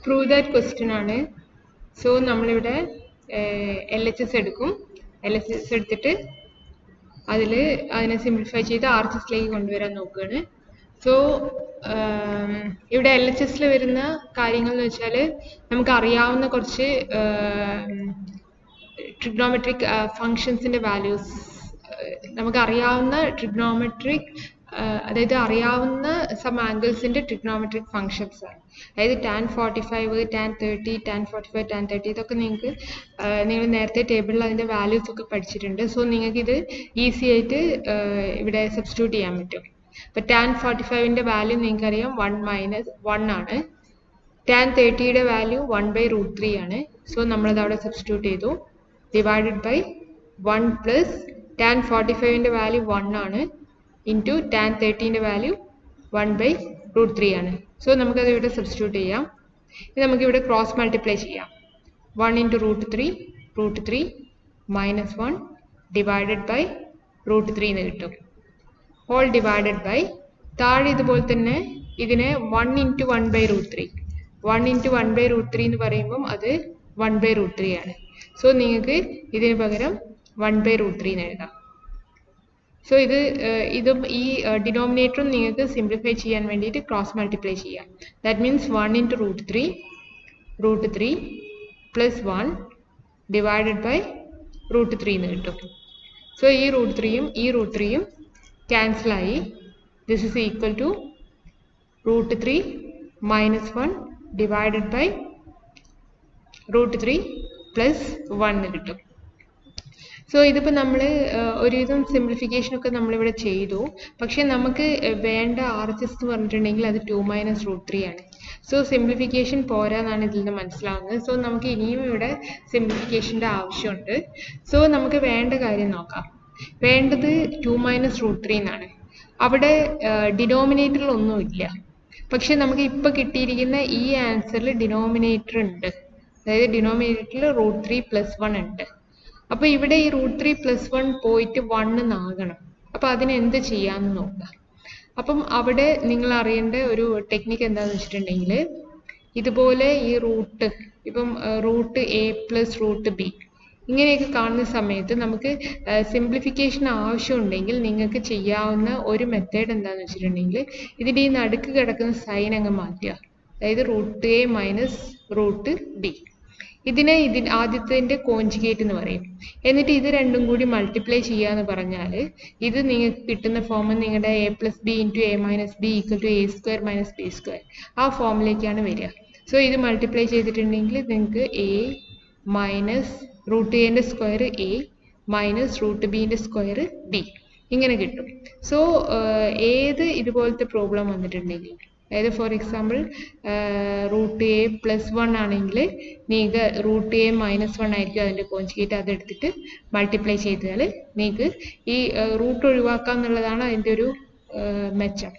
Prove that question ആണ്. So നമ്മളിവിടെ LHS എടുക്കും. LHS എടുത്തിട്ട് അതിനെ സിംപ്ലിഫൈ ചെയ്ത് RHSലേക്ക് കൊണ്ടുവരാൻ നോക്കുകയാണ്. സോ ഇവിടെ LHSൽ വരുന്ന കാര്യങ്ങൾ എന്ന് വെച്ചാൽ നമുക്ക് അറിയാവുന്ന കുറച്ച് ട്രിഗ്നോമെട്രിക് ഫങ്ഷൻസിൻ്റെ വാല്യൂസ്, നമുക്കറിയാവുന്ന ട്രിഗ്നോമെട്രിക് അതായത് അറിയാവുന്ന സം ആംഗിൾസിൻ്റെ ട്രിഗ്നോമെട്രിക് ഫങ്ഷൻസ് ആണ്. അതായത് tan 45, tan 30, tan 45, tan 30 ഇതൊക്കെ നിങ്ങൾ നേരത്തെ ടേബിളിൽ അതിൻ്റെ വാല്യൂസ് ഒക്കെ പഠിച്ചിട്ടുണ്ട്. സോ നിങ്ങൾക്കിത് ഈസി ആയിട്ട് ഇവിടെ സബ്സ്റ്റിറ്റ്യൂട്ട് ചെയ്യാൻ പറ്റും. അപ്പോൾ tan 45ൻ്റെ വാല്യൂ നിങ്ങൾക്കറിയാം 1 ആണ്. tan 30യുടെ വാല്യൂ 1/√3 ആണ്. സോ നമ്മളത് അവിടെ സബ്സ്റ്റിറ്റ്യൂട്ട് ചെയ്തു. ഡിവൈഡഡ് ബൈ 1 പ്ലസ് tan 45ൻ്റെ വാല്യൂ 1 ആണ് ഇൻറ്റു tan 30ൻ്റെ വാല്യൂ 1/√3 ആണ്. സോ നമുക്കത് ഇവിടെ സബ്സ്റ്റിറ്റ്യൂട്ട് ചെയ്യാം. ഇത് നമുക്കിവിടെ ക്രോസ് മൾട്ടിപ്ലൈ ചെയ്യാം. 1 × √3 മൈനസ് 1 ഡിവൈഡഡ് ബൈ √3 എന്ന് കിട്ടും. ഹോൾ ഡിവൈഡഡ് ബൈ താഴെ ഇതുപോലെ തന്നെ ഇതിനെ 1 × 1/√3 1 × 1/√3 എന്ന് പറയുമ്പം അത് 1/√3 ആണ്. സോ നിങ്ങൾക്ക് ഇതിന് പകരം 1/√3 എന്ന് എഴുതാം. സോ ഇതും ഈ ഡിനോമിനേറ്ററും നിങ്ങൾക്ക് സിംപ്ലിഫൈ ചെയ്യാൻ വേണ്ടിയിട്ട് ക്രോസ് മൾട്ടിപ്ലൈ ചെയ്യാം. That means 1 × √3 plus 1 divided by √3 എന്ന് കിട്ടും. സോ ഈ √3യും ക്യാൻസലായി. This is equal to √3 minus 1 divided by √3 plus 1 എന്ന് കിട്ടും. സോ ഇതിപ്പോൾ നമ്മൾ ഒരുവിധം സിംപ്ലിഫിക്കേഷനൊക്കെ നമ്മളിവിടെ ചെയ്തു. പക്ഷേ നമുക്ക് വേണ്ട RHS എന്ന് പറഞ്ഞിട്ടുണ്ടെങ്കിൽ അത് 2 - √3 ആണ്. സോ സിംപ്ലിഫിക്കേഷൻ പോരാന്നാണ് ഇതിൽ നിന്ന് മനസ്സിലാവുന്നത്. സോ നമുക്ക് ഇനിയും ഇവിടെ സിംപ്ലിഫിക്കേഷൻ്റെ ആവശ്യമുണ്ട്. സോ നമുക്ക് വേണ്ട കാര്യം നോക്കാം. വേണ്ടത് 2 - √3 എന്നാണ്. അവിടെ ഡിനോമിനേറ്ററിൽ ഒന്നുമില്ല. പക്ഷെ നമുക്ക് ഇപ്പോൾ കിട്ടിയിരിക്കുന്ന ഈ ആൻസറിൽ ഡിനോമിനേറ്റർ ഉണ്ട്. അതായത് ഡിനോമിനേറ്ററിൽ √3 + 1 ഉണ്ട്. അപ്പോൾ ഇവിടെ ഈ √3 + 1 പോയിട്ട് 1 എന്നാകണം. അപ്പോൾ അതിന് എന്ത് ചെയ്യാമെന്ന് നോക്കാം. അപ്പം അവിടെ നിങ്ങൾ അറിയേണ്ട ഒരു ടെക്നിക്ക് എന്താണെന്ന് വെച്ചിട്ടുണ്ടെങ്കിൽ, ഇതുപോലെ ഈ ഇപ്പം √A + √B ഇങ്ങനെയൊക്കെ കാണുന്ന സമയത്ത് നമുക്ക് സിംപ്ലിഫിക്കേഷൻ ആവശ്യമുണ്ടെങ്കിൽ നിങ്ങൾക്ക് ചെയ്യാവുന്ന ഒരു മെത്തേഡ് എന്താണെന്ന് വെച്ചിട്ടുണ്ടെങ്കിൽ, ഇതിൻ്റെ ഈ നടുക്ക് കിടക്കുന്ന സൈൻ അങ്ങ് മാറ്റുക. അതായത് √A - √B ഇതിനെ ആദ്യത്തെ കോഞ്ചുഗേറ്റ് എന്ന് പറയും. എന്നിട്ട് ഇത് രണ്ടും കൂടി മൾട്ടിപ്ലൈ ചെയ്യുക എന്ന് പറഞ്ഞാൽ ഇത് നിങ്ങൾക്ക് കിട്ടുന്ന ഫോം നിങ്ങളുടെ A + B × A - B = A² - B². ആ ഫോമിലേക്കാണ് വരിക. സോ ഇത് മൾട്ടിപ്ലൈ ചെയ്തിട്ടുണ്ടെങ്കിൽ നിങ്ങൾക്ക് A മൈനസ് √Aൻ്റെ സ്ക്വയർ A മൈനസ് √Bൻ്റെ സ്ക്വയർ B ഇങ്ങനെ കിട്ടും. സോ ഏത് ഇതുപോലത്തെ പ്രോബ്ലം വന്നിട്ടുണ്ടെങ്കിൽ, അതായത് ഫോർ എക്സാമ്പിൾ √A + 1 ആണെങ്കിൽ നിങ്ങൾക്ക് √A - 1 ആയിരിക്കും അതിൻ്റെ കോഞ്ചുഗേറ്റ്. അതെടുത്തിട്ട് മൾട്ടിപ്ലൈ ചെയ്താൽ നിങ്ങൾക്ക് ഈ റൂട്ട് ഒഴിവാക്കുക എന്നുള്ളതാണ് അതിൻ്റെ ഒരു മെച്ചം.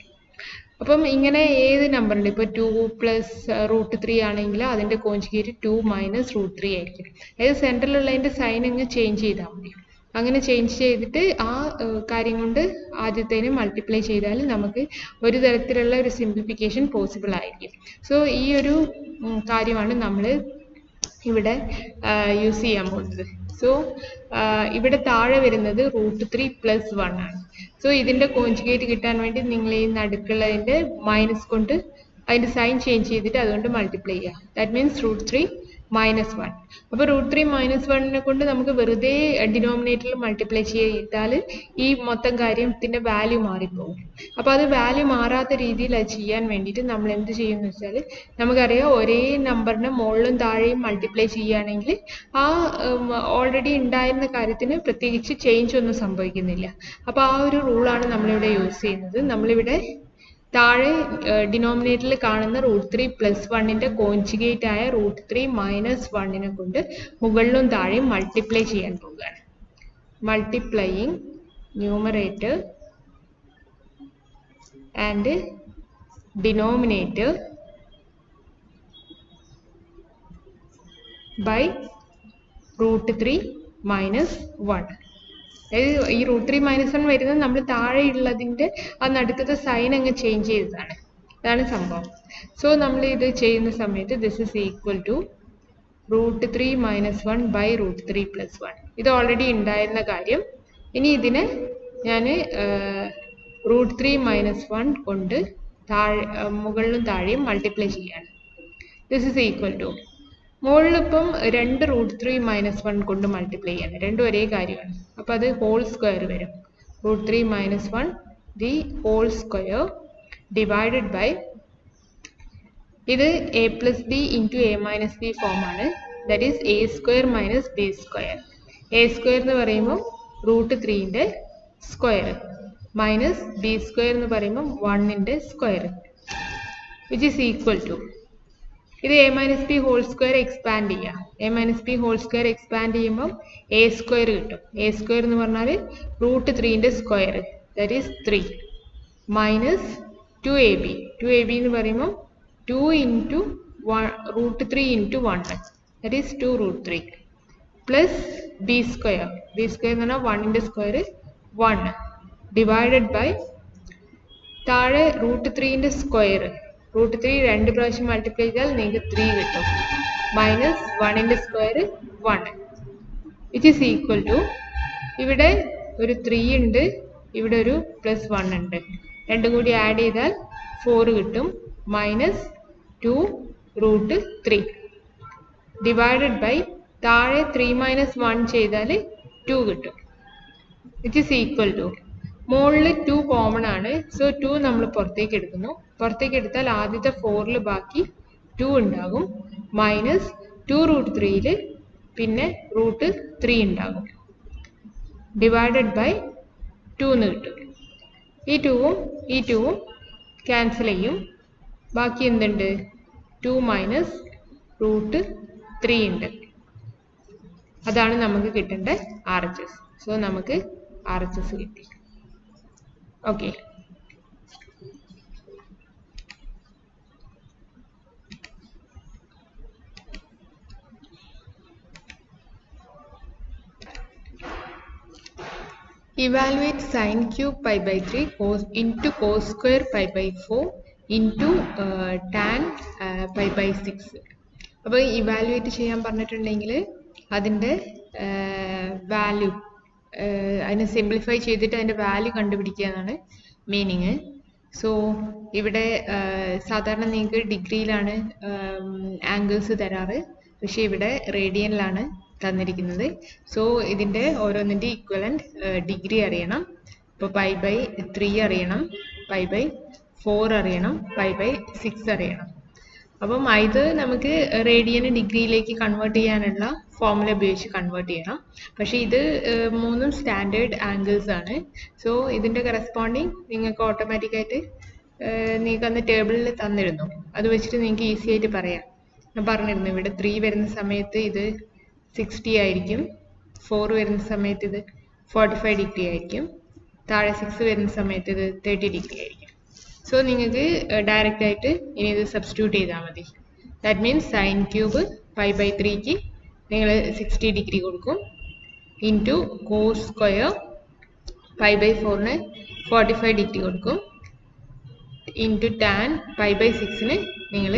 അപ്പം ഇങ്ങനെ ഏത് നമ്പറുണ്ട്, ഇപ്പോൾ 2 + √3 ആണെങ്കിൽ അതിൻ്റെ കോഞ്ചുഗേറ്റ് 2 - √3 ആയിരിക്കും. അതായത് സെൻറ്ററിലുള്ളതിൻ്റെ സൈൻ അങ്ങ് ചേഞ്ച് ചെയ്താൽ മതി. അങ്ങനെ ചേഞ്ച് ചെയ്തിട്ട് ആ കാര്യം കൊണ്ട് ആദ്യത്തേന് മൾട്ടിപ്ലൈ ചെയ്താൽ നമുക്ക് ഒരു തരത്തിലുള്ള ഒരു സിംപ്ലിഫിക്കേഷൻ പോസിബിൾ ആയിരിക്കും. സോ ഈ ഒരു കാര്യമാണ് നമ്മൾ ഇവിടെ യൂസ് ചെയ്യാൻ പോകുന്നത്. സോ ഇവിടെ താഴെ വരുന്നത് √3 + 1 ആണ്. സോ ഇതിൻ്റെ കോഞ്ചുഗേറ്റ് കിട്ടാൻ വേണ്ടി നിങ്ങൾ ഈ നടുക്കുള്ളതിൻ്റെ മൈനസ് കൊണ്ട് അതിൻ്റെ സൈൻ ചേഞ്ച് ചെയ്തിട്ട് അതുകൊണ്ട് മൾട്ടിപ്ലൈ ചെയ്യുക. That means √3 - 1. അപ്പോൾ √3 - 1നെ കൊണ്ട് നമുക്ക് വെറുതെ ഡിനോമിനേറ്ററിൽ മൾട്ടിപ്ലൈ ചെയ്താൽ ഈ മൊത്തം കാര്യത്തിൻ്റെ വാല്യൂ മാറിപ്പോകും. അപ്പോൾ അത് വാല്യൂ മാറാത്ത രീതിയിൽ അത് ചെയ്യാൻ വേണ്ടിയിട്ട് നമ്മൾ എന്ത് ചെയ്യുമെന്ന് വെച്ചാൽ, നമുക്കറിയാം ഒരേ നമ്പറിനെ മുകളിലും താഴെയും മൾട്ടിപ്ലൈ ചെയ്യുകയാണെങ്കിൽ ആ ഓൾറെഡി ഉണ്ടായിരുന്ന കാര്യത്തിന് പ്രത്യേകിച്ച് ചേഞ്ച് ഒന്നും സംഭവിക്കുന്നില്ല. അപ്പോൾ ആ ഒരു റൂളാണ് നമ്മളിവിടെ യൂസ് ചെയ്യുന്നത്. നമ്മളിവിടെ താഴെ ഡിനോമിനേറ്ററിൽ കാണുന്ന √3 + 1ൻ്റെ കോഞ്ചുഗേറ്റ് ആയ √3 - 1നെ കൊണ്ട് മുകളിലും താഴെയും മൾട്ടിപ്ലൈ ചെയ്യാൻ പോവുകയാണ്. Multiplying numerator and denominator by √3 - 1. അതായത് ഈ √3 - 1 വരുന്നത് നമ്മൾ താഴെയുള്ളതിൻ്റെ ആ നടുക്കത്തെ സൈൻ അങ്ങ് ചേഞ്ച് ചെയ്തതാണ്. ഇതാണ് സംഭവം. സോ നമ്മൾ ഇത് ചെയ്യുന്ന സമയത്ത് this is equal to √3 - 1 by √3 + 1. ഇത് ഓൾറെഡി ഉണ്ടായിരുന്ന കാര്യം. ഇനി ഇതിനെ ഞാൻ √3 - 1 കൊണ്ട് മുകളിലും താഴെയും മൾട്ടിപ്ലൈ ചെയ്യാണ്. ദിസ് ഇസ് ഈക്വൽ ടു മുകളിലിപ്പം 2 √3 - 1 കൊണ്ട് മൾട്ടിപ്ലൈ ചെയ്യാണ്. രണ്ടും ഒരേ കാര്യമാണ്. അപ്പോൾ അത് ഹോൾ സ്ക്വയർ വരും. √3 - 1 the whole square divided by ഇത് a plus b into a minus b form ആണ്. That is a square minus b square. a square എന്ന് പറയുമ്പോൾ √3ന്റെ സ്ക്വയർ മൈനസ് b സ്ക്വയർ എന്ന് പറയുമ്പോൾ 1ന്റെ square which is equal to ഇത് a minus b whole square expand ചെയ്യാം. a minus b whole square expand ചെയ്യുമ്പോൾ a സ്ക്വയർ കിട്ടും. a സ്ക്വയർ എന്ന് പറഞ്ഞാൽ √3ന്റെ square that is 3 minus 2ab. 2ab എന്ന് പറയുമ്പോൾ 2 into √3 into 1 that is 2 √3 plus b square. b square എന്ന് പറഞ്ഞാൽ 1ന്റെ സ്ക്വയർ 1 ഡിവൈഡഡ് ബൈ താഴെ √3ന്റെ സ്ക്വയർ. √3 രണ്ട് പ്രാവശ്യം മൾട്ടിപ്ലൈ ചെയ്താൽ നിങ്ങൾക്ക് 3 കിട്ടും മൈനസ് 1ന്റെ square 1 which is equal to ഇവിടെ ഒരു 3 ഉണ്ട്, ഇവിടെ ഒരു +1 ഉണ്ട്. രണ്ടും കൂടി ആഡ് ചെയ്താൽ 4 കിട്ടും മൈനസ് 2 √3 ഡിവൈഡഡ് ബൈ താഴെ 3 - 1 ചെയ്താൽ 2 കിട്ടും വിച്ച് ഈസ് ഈക്വൽ ടു മുകളിൽ 2 കോമൺ ആണ്. സോ 2 നമ്മൾ പുറത്തേക്ക് എടുക്കുന്നു. പുറത്തേക്ക് എടുത്താൽ ആദ്യത്തെ 4ൽ ബാക്കി 2 ഉണ്ടാകും മൈനസ് 2 √3ൽ പിന്നെ √3 ഉണ്ടാകും ഡിവൈഡഡ് ബൈ 2 എന്ന് കിട്ടും. ഈ 2ഉം ക്യാൻസൽ ചെയ്യും. ബാക്കി എന്തുണ്ട്? 2 മൈനസ് √3 ഉണ്ട്. അതാണ് നമുക്ക് കിട്ടേണ്ട RHS. സോ നമുക്ക് RHS കിട്ടി. Okay, evaluate sin cube pi/3 cos into cos square pi/4 into tan pi/6. അപ്പോൾ ഇവാലുവേറ്റ് ചെയ്യാൻ പറഞ്ഞിട്ടുണ്ടെങ്കിൽ അതിൻ്റെ വാല്യൂ അതിനെ സിംപ്ലിഫൈ ചെയ്തിട്ട് അതിൻ്റെ വാല്യൂ കണ്ടുപിടിക്കുക എന്നാണ് മീനിങ്. സോ ഇവിടെ സാധാരണ നിങ്ങൾക്ക് ഡിഗ്രിയിലാണ് ആംഗിൾസ് തരാറ്, പക്ഷേ ഇവിടെ റേഡിയനിലാണ് തന്നിരിക്കുന്നത്. സോ ഇതിൻ്റെ ഓരോന്നിൻ്റെ ഇക്വലൻറ്റ് ഡിഗ്രി അറിയണം. ഇപ്പോൾ pi/3 അറിയണം, pi/4 അറിയണം, pi/6 അറിയണം. അപ്പം ഇത് നമുക്ക് റേഡിയന് ഡിഗ്രിയിലേക്ക് കൺവേർട്ട് ചെയ്യാനുള്ള ഫോർമുല ഉപയോഗിച്ച് കൺവേർട്ട് ചെയ്യണം. പക്ഷേ ഇത് മൂന്നും സ്റ്റാൻഡേർഡ് ആംഗിൾസ് ആണ്. സോ ഇതിൻ്റെ കറസ്പോണ്ടിങ് നിങ്ങൾക്ക് ഓട്ടോമാറ്റിക്കായിട്ട് നിങ്ങൾക്ക് അന്ന് ടേബിളിൽ തന്നിരുന്നു. അത് വെച്ചിട്ട് നിങ്ങൾക്ക് ഈസി ആയിട്ട് പറയാം. ഞാൻ പറഞ്ഞിരുന്നു ഇവിടെ 3 വരുന്ന സമയത്ത് ഇത് 60 ആയിരിക്കും, 4 വരുന്ന സമയത്ത് ഇത് 45 ഡിഗ്രി ആയിരിക്കും, താഴെ 6 വരുന്ന സമയത്ത് ഇത് 30 ഡിഗ്രി ആയിരിക്കും. സോ നിങ്ങൾക്ക് ഡയറക്റ്റ് ആയിട്ട് ഇനി ഇത് സബ്സ്റ്റിറ്റ്യൂട്ട് ചെയ്താൽ മതി. ദാറ്റ് മീൻസ് സൈൻ ക്യൂബ് pi/3ക്ക് നിങ്ങൾ 60 ഡിഗ്രി കൊടുക്കും, ഇൻറ്റു കോസ് സ്ക്വയർ pi/4ന് 45 ഡിഗ്രി കൊടുക്കും, ഇൻറ്റു ടാൻ pi/6ന് നിങ്ങൾ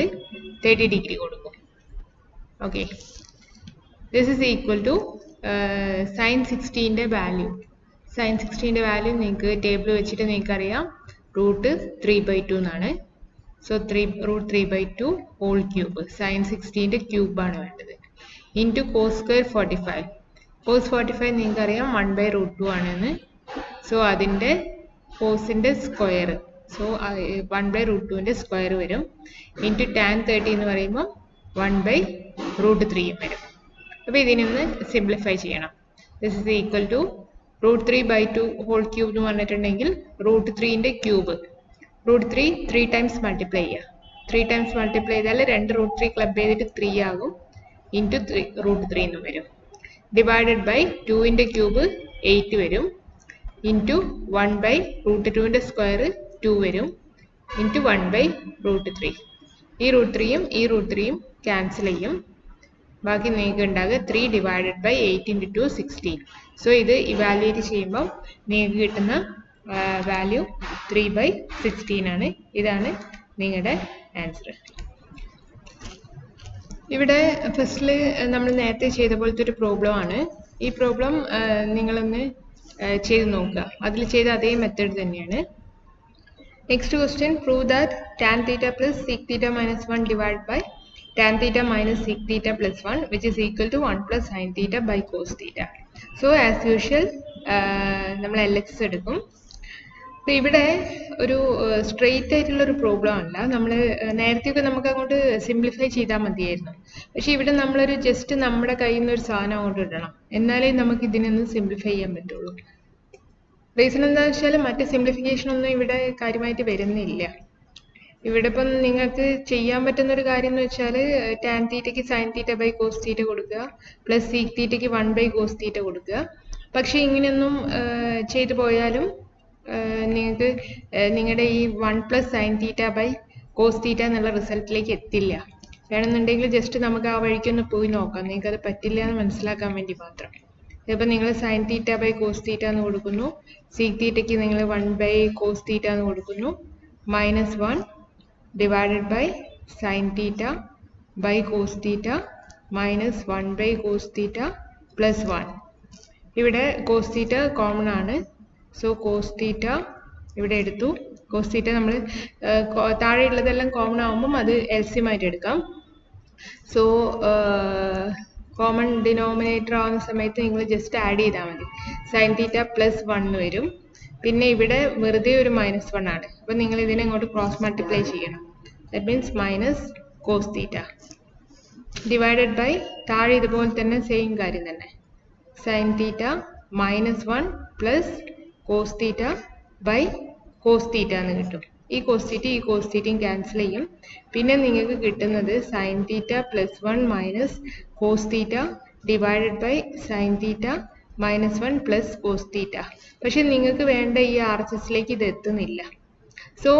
30 ഡിഗ്രി കൊടുക്കും. Okay, this is equal to sine 60ൻ്റെ വാല്യൂ. സൈൻ 60ൻ്റെ വാല്യൂ നിങ്ങൾക്ക് ടേബിൾ വെച്ചിട്ട് നിങ്ങൾക്കറിയാം √3/2 എന്നാണ്. സോ √3/2 ഹോൾ ക്യൂബ്, സൈൻ 60ൻ്റെ ക്യൂബാണ് വേണ്ടത്, ഇൻറ്റു കോസ് സ്ക്വയർ 45. കോസ് 45 നിങ്ങൾക്കറിയാം 1/√2 ആണെന്ന്. സോ അതിൻ്റെ കോസിൻ്റെ സ്ക്വയർ, സോ 1/√2ൻ്റെ സ്ക്വയർ വരും, ഇൻറ്റു ടാൻ 30 എന്ന് പറയുമ്പോൾ 1/√3 വരും. അപ്പോൾ ഇതിനൊന്ന് സിംപ്ലിഫൈ ചെയ്യണം. This is equal to √3/2 whole cube എന്ന് പറഞ്ഞിട്ടുണ്ടെങ്കിൽ √3ൻ്റെ ക്യൂബ്, √3 3 ടൈംസ് മൾട്ടിപ്ലൈ ചെയ്യുക. 3 ടൈംസ് മൾട്ടിപ്ലൈ ചെയ്താൽ 2 √3 ക്ലബ് ചെയ്തിട്ട് 3 ആകും, ഇൻറ്റു √3 എന്നും വരും, ഡിവൈഡഡ് ബൈ 2ൻ്റെ ക്യൂബ് 8 വരും, ഇൻറ്റു 1/√2ൻ്റെ സ്ക്വയർ 2 വരും, ഇൻറ്റു 1/√3. ഈ √3യും ക്യാൻസൽ ചെയ്യും. ബാക്കി നിങ്ങൾക്ക് ഉണ്ടാകുക 3 ഡിവൈഡഡ് ബൈ 8 × 2 16. സോ ഇത് ഇവാലുവേറ്റ് ചെയ്യുമ്പോൾ നിങ്ങൾക്ക് കിട്ടുന്ന വാല്യൂ 3/16 ആണ്. ഇതാണ് നിങ്ങളുടെ ആൻസർ. ഇവിടെ ഫസ്റ്റിൽ നമ്മൾ നേരത്തെ ചെയ്ത പോലത്തെ ഒരു പ്രോബ്ലം ആണ്. ഈ പ്രോബ്ലം നിങ്ങളൊന്ന് ചെയ്ത് നോക്കുക. അതിൽ ചെയ്ത അതേ മെത്തേഡ് തന്നെയാണ്. Next question, prove that tan theta plus sec theta minus 1 divided by tan theta minus sec theta plus 1 which is equal to 1 plus sin theta by cos theta. So as usual നമ്മൾ LHS എടുക്കും. അപ്പോൾ ഇവിടെ ഒരു straight ആയിട്ടുള്ള ഒരു problem അല്ല. നമ്മൾ നേരത്തെയൊക്കെ നമുക്ക് അങ്ങോട്ട് സിംപ്ലിഫൈ ചെയ്താൽ മതിയായിരുന്നു. പക്ഷെ ഇവിടെ നമ്മളൊരു ജസ്റ്റ് നമ്മുടെ കയ്യിൽ നിന്ന് ഒരു സാധനം അങ്ങോട്ട് ഇടണം, എന്നാലേ നമുക്ക് ഇതിനൊന്ന് സിംപ്ലിഫൈ ചെയ്യാൻ പറ്റുള്ളൂ. റീസൺ എന്താണെന്ന് വെച്ചാൽ മറ്റ് സിംപ്ലിഫിക്കേഷൻ ഒന്നും ഇവിടെ കാര്യമായിട്ട് വരുന്നില്ല. ഇവിടെ ഇപ്പം നിങ്ങൾക്ക് ചെയ്യാൻ പറ്റുന്ന ഒരു കാര്യം എന്ന് വെച്ചാൽ ടാൻ തീറ്റയ്ക്ക് sine theta by cos theta കൊടുക്കുക, പ്ലസ് സീക് തീറ്റയ്ക്ക് 1 ബൈ കോസ് തീറ്റ കൊടുക്കുക. പക്ഷെ ഇങ്ങനെയൊന്നും ചെയ്തു പോയാലും നിങ്ങൾക്ക് നിങ്ങളുടെ ഈ 1 plus sine theta by cos theta എന്നുള്ള റിസൾട്ടിലേക്ക് എത്തില്ല. വേണമെന്നുണ്ടെങ്കിൽ ജസ്റ്റ് നമുക്ക് ആ വഴിക്കൊന്ന് പോയി നോക്കാം. നിങ്ങൾക്ക് അത് പറ്റില്ല എന്ന് മനസ്സിലാക്കാൻ വേണ്ടി മാത്രം. ഇപ്പം നിങ്ങൾ sine theta by cos theta എന്ന് കൊടുക്കുന്നു, സീക് തീറ്റയ്ക്ക് നിങ്ങൾ 1 ബൈ കോസ് തീറ്റ എന്ന് കൊടുക്കുന്നു, -1 divided by sine theta by cos theta -1 by cos theta plus 1. ഇവിടെ കോസ് തീറ്റ കോമൺ ആണ്. സോ കോസ് തീറ്റ ഇവിടെ എടുത്തു. കോസ് തീറ്റ നമ്മൾ താഴെയുള്ളതെല്ലാം കോമൺ ആകുമ്പം അത് LCM ആയിട്ട് എടുക്കാം. സോ കോമൺ ഡിനോമിനേറ്റർ ആവുന്ന സമയത്ത് നിങ്ങൾ ജസ്റ്റ് ആഡ് ചെയ്താൽ മതി. സൈൻ തീറ്റ പ്ലസ് 1 വരും. പിന്നെ ഇവിടെ വെറുതെ ഒരു -1 ആണ്. അപ്പോൾ നിങ്ങൾ ഇതിനെ ഇങ്ങോട്ട് ക്രോസ് മൾട്ടിപ്ലൈ ചെയ്യണം. That means minus cos theta divided by താഴെ ഇതുപോലെ തന്നെ സെയിം കാര്യം തന്നെ sine theta -1 plus cos theta by cos theta എന്ന് കിട്ടും. ഈ കോസ് തീറ്റയും ക്യാൻസൽ ചെയ്യും. പിന്നെ നിങ്ങൾക്ക് കിട്ടുന്നത് sine theta plus 1 minus cos theta divided by sine theta -1 plus cos theta. പക്ഷെ നിങ്ങൾക്ക് വേണ്ട ഈ RHSലേക്ക് ഇത് എത്തുന്നില്ല. സോ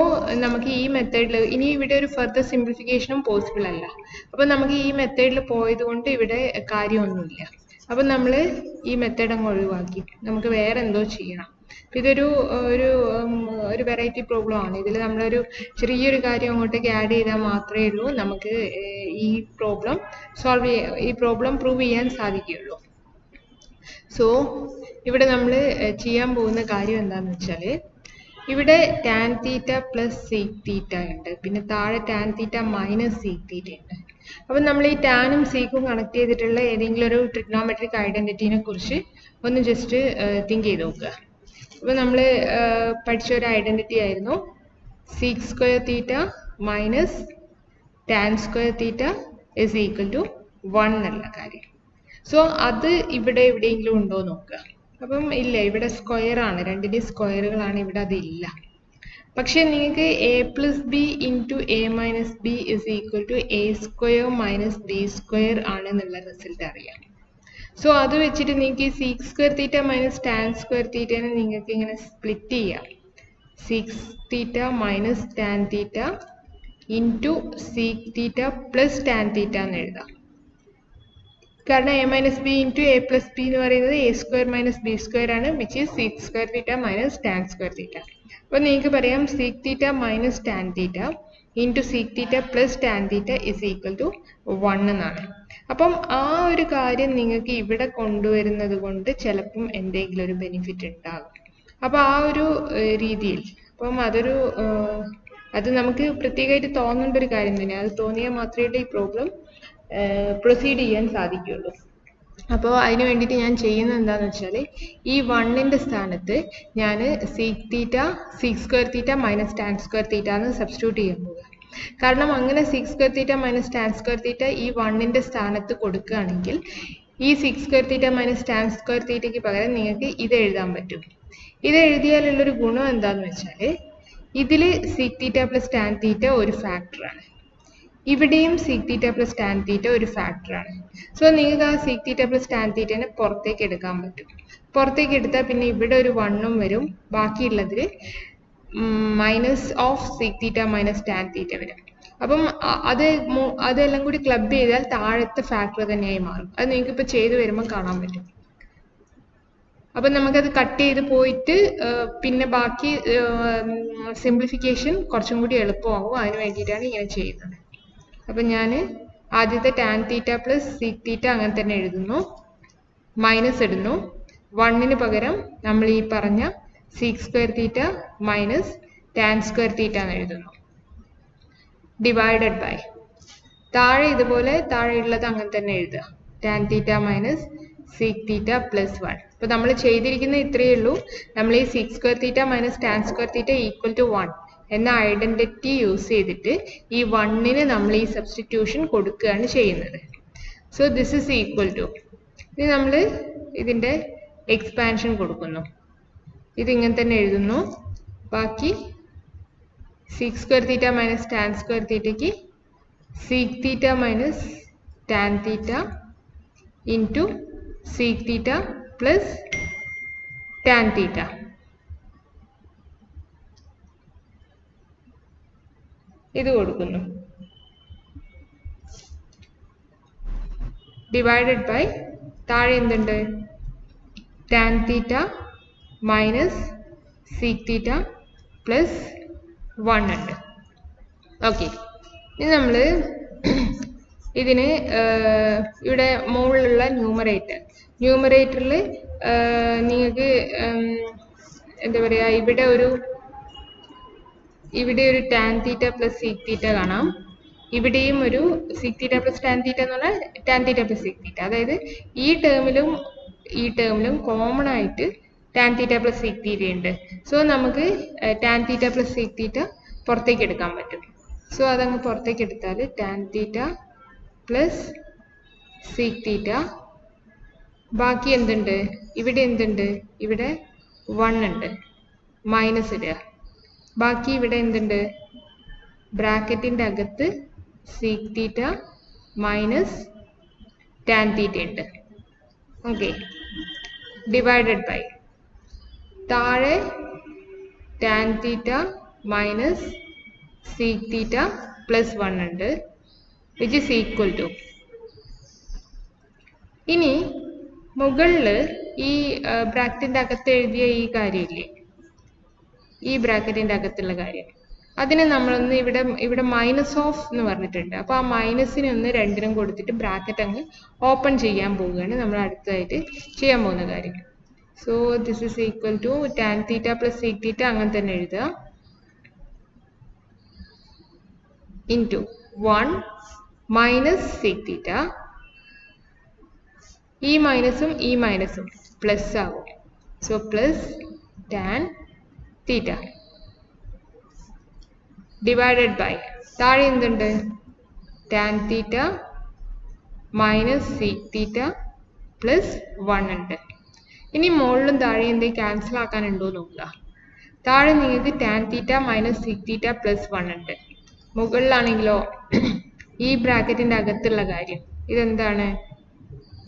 നമുക്ക് ഈ മെത്തേഡിൽ ഇനി ഇവിടെ ഒരു ഫർദർ സിംപ്ലിഫിക്കേഷനും പോസിബിൾ അല്ല. അപ്പോൾ നമുക്ക് ഈ മെത്തേഡിൽ പോയത് കൊണ്ട് ഇവിടെ കാര്യമൊന്നുമില്ല. അപ്പം നമ്മൾ ഈ മെത്തേഡ് അങ്ങ് ഒഴിവാക്കി നമുക്ക് വേറെ എന്തോ ചെയ്യണം. ഇതൊരു ഒരു വെറൈറ്റി പ്രോബ്ലം ആണ്. ഇതിൽ നമ്മളൊരു ചെറിയൊരു കാര്യം അങ്ങോട്ടേക്ക് ആഡ് ചെയ്താൽ മാത്രമേ ഉള്ളൂ നമുക്ക് ഈ പ്രോബ്ലം പ്രൂവ് ചെയ്യാൻ സാധിക്കുകയുള്ളൂ. സോ ഇവിടെ നമ്മൾ ചെയ്യാൻ പോകുന്ന കാര്യം എന്താണെന്ന് വെച്ചാൽ ഇവിടെ ടാൻ തീറ്റ പ്ലസ് സീക് തീറ്റ ഉണ്ട്, പിന്നെ താഴെ ടാൻ തീറ്റ മൈനസ് സീക് തീറ്റ ഉണ്ട്. അപ്പം നമ്മൾ ഈ ടാനും സീക്കും കണക്ട് ചെയ്തിട്ടുള്ള ഏതെങ്കിലും ഒരു ട്രിഗ്നോമെട്രിക് ഐഡന്റിറ്റീനെ കുറിച്ച് ഒന്ന് ജസ്റ്റ് തിങ്ക് ചെയ്ത് നോക്കുക. അപ്പോൾ നമ്മൾ പഠിച്ച ഒരു ഐഡന്റിറ്റി ആയിരുന്നു sec square theta minus tan square theta is equal to 1 എന്നുള്ള കാര്യം. സോ അത് ഇവിടെ എവിടെയെങ്കിലും ഉണ്ടോ നോക്കുക. അപ്പം ഇല്ല, ഇവിടെ സ്ക്വയർ ആണ്, രണ്ടിൻ്റെയും സ്ക്വയറുകളാണ്, ഇവിടെ അതില്ല. പക്ഷെ നിങ്ങൾക്ക് a plus B into a minus B is equal to a square minus B square ആണെന്നുള്ള റിസൾട്ട് അറിയാം. സോ അത് വെച്ചിട്ട് നിങ്ങൾക്ക് ഈ sec square theta minus tan square തീറ്റനെ നിങ്ങൾക്ക് ഇങ്ങനെ സ്പ്ലിറ്റ് ചെയ്യാം. Sec theta minus tan theta into sec theta plus tan theta എന്ന് എഴുതാം. കാരണം a minus B into a plus B എന്ന് പറയുന്നത് a square minus B square ആണ്, which is sec square theta minus tan square theta. അപ്പോൾ നിങ്ങൾക്ക് പറയാം sec theta minus tan theta into sec theta plus tan theta is equal to 1 എന്നാണ്. അപ്പം ആ ഒരു കാര്യം നിങ്ങൾക്ക് ഇവിടെ കൊണ്ടുവരുന്നത് കൊണ്ട് ചിലപ്പം എന്തെങ്കിലും ഒരു ബെനിഫിറ്റ് ഉണ്ടാകും. അപ്പോൾ ആ ഒരു രീതിയിൽ അപ്പം അത് നമുക്ക് പ്രത്യേകമായിട്ട് തോന്നേണ്ട ഒരു കാര്യം തന്നെയാണ്. അത് തോന്നിയാൽ മാത്രമേ ഈ പ്രോബ്ലം പ്രൊസീഡ് ചെയ്യാൻ സാധിക്കുകയുള്ളൂ. അപ്പോൾ അതിന് വേണ്ടിയിട്ട് ഞാൻ ചെയ്യുന്നത് എന്താണെന്ന് വെച്ചാൽ ഈ 1ൻ്റെ സ്ഥാനത്ത് ഞാൻ sec square theta minus tan square theta എന്ന് സബ്സ്റ്റിറ്റ്യൂട്ട് ചെയ്യാൻ പോകുക. കാരണം അങ്ങനെ sec square theta minus tan square theta ഈ 1ൻ്റെ സ്ഥാനത്ത് കൊടുക്കുകയാണെങ്കിൽ ഈ sec square theta minus tan square തീറ്റയ്ക്ക് പകരം നിങ്ങൾക്ക് ഇത് എഴുതാൻ പറ്റും. ഇത് എഴുതിയാലുള്ളൊരു ഗുണം എന്താണെന്ന് വെച്ചാൽ ഇതിൽ സീക് തീറ്റ പ്ലസ് ടാൻ തീറ്റ ഒരു ഫാക്ടറാണ്, ഇവിടെയും സീക് തീറ്റ പ്ലസ് ടാൻ തീറ്റ ഒരു ഫാക്ടറാണ്. സോ നിങ്ങൾക്ക് ആ സീക് തീറ്റ പ്ലസ് ടാൻ തീറ്റനെ പുറത്തേക്ക് എടുക്കാൻ പറ്റും. പുറത്തേക്ക് എടുത്താൽ പിന്നെ ഇവിടെ ഒരു 1ഉം വരും, ബാക്കിയുള്ളതിൽ minus of sec theta minus tan theta വരും. അപ്പം അതെല്ലാം കൂടി ക്ലബ് ചെയ്താൽ താഴത്തെ ഫാക്ടർ തന്നെയായി മാറും. അത് നിങ്ങൾക്ക് ഇപ്പോൾ ചെയ്തു വരുമ്പോൾ കാണാൻ പറ്റും. അപ്പം നമുക്കത് കട്ട് ചെയ്ത് പോയിട്ട് പിന്നെ ബാക്കി സിംപ്ലിഫിക്കേഷൻ കുറച്ചും കൂടി എളുപ്പമാകും. അതിന് വേണ്ടിയിട്ടാണ് ഇങ്ങനെ ചെയ്യുന്നത്. അപ്പം ഞാൻ ആദ്യത്തെ tan theta plus sec theta അങ്ങനെ തന്നെ എഴുതുന്നു, മൈനസ് ഇടുന്നു. 1ന് പകരം നമ്മൾ ഈ പറഞ്ഞ seek square theta minus tan square theta എന്ന് എഴുതുന്നു. ഡിവൈഡഡ് ബൈ താഴെ ഇതുപോലെ താഴെയുള്ളത് അങ്ങനെ തന്നെ എഴുതുക, tan theta minus sec theta plus 1. അപ്പോൾ നമ്മൾ ചെയ്തിരിക്കുന്നത് ഇത്രയേ ഉള്ളൂ. നമ്മൾ ഈ sec square theta minus tan square theta equal to 1 എന്ന ഐഡന്റിറ്റി യൂസ് ചെയ്തിട്ട് ഈ 1ന് നമ്മൾ ഈ സബ്സ്റ്റിറ്റ്യൂഷൻ കൊടുക്കുകയാണ് ചെയ്യുന്നത്. So this is equal to, ഇനി നമ്മൾ ഇതിൻ്റെ എക്സ്പാൻഷൻ കൊടുക്കുന്നു. ഇതിങ്ങനെ തന്നെ എഴുതുന്നു. ബാക്കി sec square theta minus tan square തീറ്റയ്ക്ക് sec theta minus tan theta into sec theta plus tan theta. ഇത് കൊടുക്കുന്നു. ഡിവൈഡഡ് ബൈ താഴെ എന്തുണ്ട്, tan theta minus sec theta plus 1 ഉണ്ട്. ഓക്കെ, ഇനി നമ്മൾ ഇതിന് ഇവിടെ മുകളിലുള്ള ന്യൂമറേറ്ററിൽ നിങ്ങൾക്ക് എന്താ പറയുക, ഇവിടെ ഒരു ടാൻ തീറ്റ പ്ലസ് സീക് തീറ്റ കാണാം. ഇവിടെയും ഒരു seek theta plus tan theta എന്ന് പറഞ്ഞാൽ ടാൻ തീറ്റ പ്ലസ് സീക് തീറ്റ. അതായത് ഈ ടേമിലും കോമൺ ആയിട്ട് ടാൻ തീറ്റ പ്ലസ് സീക് തീറ്റ ഉണ്ട്. സോ നമുക്ക് ടാൻ തീറ്റ പ്ലസ് സീക് തീറ്റ പുറത്തേക്ക് എടുക്കാൻ പറ്റും. സോ അതങ്ങ് പുറത്തേക്ക് എടുത്താൽ ടാൻ തീറ്റ പ്ലസ് സീക് തീറ്റ, ബാക്കി എന്തുണ്ട്, ഇവിടെ എന്തുണ്ട്, ഇവിടെ 1 ഉണ്ട്, മൈനസ് ഇടുക. ബാക്കി ഇവിടെ എന്തുണ്ട്, ബ്രാക്കറ്റിൻ്റെ അകത്ത് സീക് തീറ്റ മൈനസ് ടാൻ തീറ്റ ഉണ്ട്. ഓക്കെ, ഡിവൈഡഡ് ബൈ താഴെ tan theta minus sec theta plus 1 ഉണ്ട്, വിച്ച് ഇസ് ഈക്വൽ ടു. ഇനി മുകളിൽ ഈ ബ്രാക്കറ്റിൻ്റെ അകത്ത് എഴുതിയ ഈ കാര്യമില്ലേ, ഈ ബ്രാക്കറ്റിൻ്റെ അകത്തുള്ള കാര്യം, അതിനെ നമ്മളൊന്ന് ഇവിടെ മൈനസ് ഓഫ് എന്ന് പറഞ്ഞിട്ടുണ്ട്. അപ്പോൾ ആ മൈനസിനെ ഒന്ന് രണ്ടിനും കൊടുത്തിട്ട് ബ്രാക്കറ്റ് അങ്ങ് ഓപ്പൺ ചെയ്യാൻ പോവുകയാണ് നമ്മൾ അടുത്തതായിട്ട് ചെയ്യാൻ പോകുന്ന കാര്യം. So this is equal to tan theta plus sec theta അങ്ങനെ തന്നെ എഴുതുക, ഇൻറ്റു 1 മൈനസ് സീക് തീറ്റ. ഈ മൈനസും പ്ലസ് ആകും. So plus tan theta divided by താഴെ എന്തുണ്ട്, tan theta minus sec theta plus 1 ഉണ്ട്. ഇനി മുകളിലും താഴെ എന്തെങ്കിലും ക്യാൻസൽ ആക്കാനുണ്ടോ നോക്കുക. താഴെ നിങ്ങൾക്ക് tan theta minus sec theta plus 1 ഉണ്ട്. മുകളിലാണെങ്കിലോ ഈ ബ്രാക്കറ്റിൻ്റെ അകത്തുള്ള കാര്യം ഇതെന്താണ്,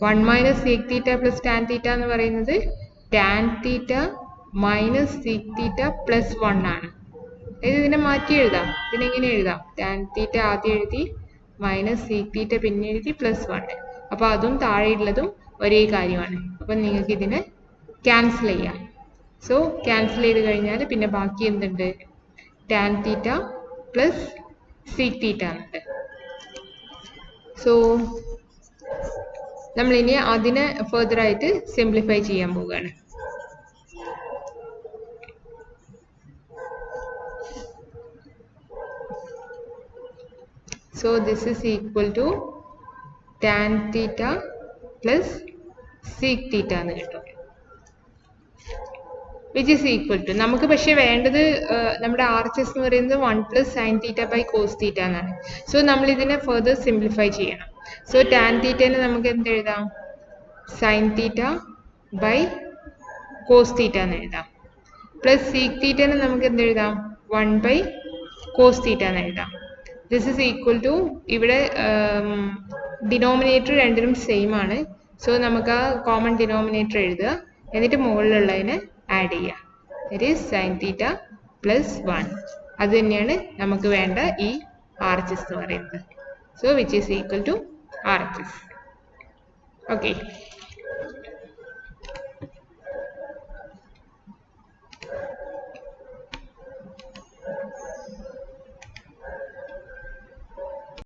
1 minus sec theta plus tan theta എന്ന് പറയുന്നത് tan theta minus sec theta plus 1 ആണ്. ഇതിനെ മാറ്റി എഴുതാം. ഇതിനെങ്ങനെ എഴുതാം, ടാൻ തീറ്റ ആദ്യം എഴുതി മൈനസ് സീക് തീറ്റ പിന്നെ എഴുതി പ്ലസ് 1. അപ്പോൾ അതും താഴെയുള്ളതും ഒരേ കാര്യമാണ്. അപ്പം നിങ്ങൾക്ക് ഇതിനെ ക്യാൻസൽ ചെയ്യാം. സോ ക്യാൻസൽ ചെയ്ത് കഴിഞ്ഞാൽ പിന്നെ ബാക്കി എന്തുണ്ട്, ടാൻ തീറ്റ പ്ലസ് സീക് തീറ്റ എന്നുണ്ട്. സോ നമ്മളിനി അതിനെ ഫെർദറായിട്ട് സിംപ്ലിഫൈ ചെയ്യാൻ പോവുകയാണ്. So this is equal to tan theta plus sec theta എന്ന് കിട്ടും, which is equal to, നമുക്ക് പക്ഷേ വേണ്ടത് നമ്മുടെ RHS എന്ന് പറയുന്നത് 1 plus sin theta by cos theta എന്നാണ്. സോ നമ്മൾ ഇതിനെ ഫെർദർ സിംപ്ലിഫൈ ചെയ്യണം. സോ tan theta നമുക്ക് എന്ത് എഴുതാം, sin theta by cos theta എന്ന് എഴുതാം. പ്ലസ് sec theta നമുക്ക് എന്ത് എഴുതാം, 1 by cos theta എന്ന് എഴുതാം. This is equal to, ഇവിടെ ഡിനോമിനേറ്റർ രണ്ടിനും സെയിം ആണ്. സോ നമുക്ക് ആ കോമൺ ഡിനോമിനേറ്റർ എഴുതുക, എന്നിട്ട് മുകളിലുള്ളതിനെ ആഡ് ചെയ്യുക. That is sine theta plus 1. അത് തന്നെയാണ് നമുക്ക് വേണ്ട ഈ RHS എന്ന് പറയുന്നത്. So which is equal to RHS. Okay.